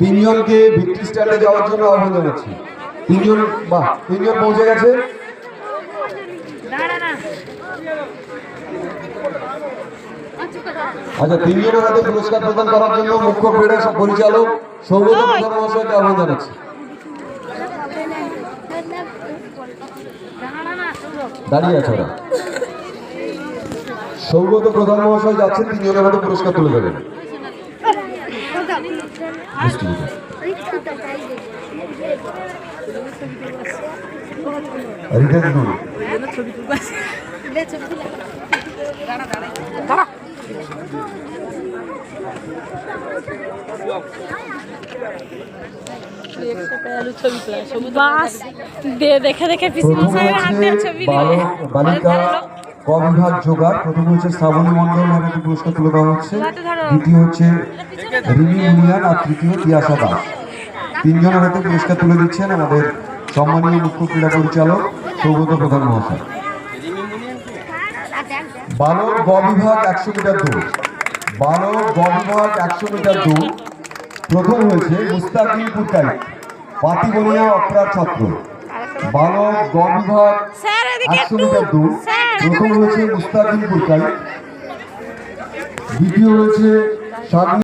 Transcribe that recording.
তিনজনকে ভিক্টরি স্ট্যান্ডে যাওয়ার জন্য আহ্বান জানাচ্ছি। তিনজন পৌঁছে গেছে। আচ্ছা, তিনজনের হাতে পুরস্কার প্রদান করার জন্য মুখ্য ক্রীড়া পরিচালক সৌগত প্রধান মহাশয়কে আহ্বান জানাচ্ছি। দাঁড়িয়ে আছে ওরা। সৌগত প্রধান মহাশয় যাচ্ছেন, তিনজনের হাতে পুরস্কার তুলে দেবেন। বালিকা ক বিভাগ জোগাড়, প্রথম হচ্ছে শ্রাবণী মন্ডল, হাতে পুরস্কার তুলে দেওয়া হচ্ছে। দ্বিতীয় হচ্ছে রিমি ইউনিয়ন আর তৃতীয় তিয়াসা দাস। তিনজনের হাতে পুরস্কার তুলে দিচ্ছেন আমাদের সম্মানীয় মুখ্য ক্রীড়া পরিচালক সৌগত প্রধান মহাশয়। বালক গ বিভাগ 100 মিটার দৌড়, বালক গ বিভাগ 100 মিটার দৌড় প্রথম হয়েছে মুস্তাকিম পুরকাই, পাতিবনিয়া অপ্রার ছাত্র। বালক গ বিভাগ 100 মিটার দৌড় প্রথম হয়েছে মুস্তাকিম পুরকাই, দ্বিতীয় হয়েছে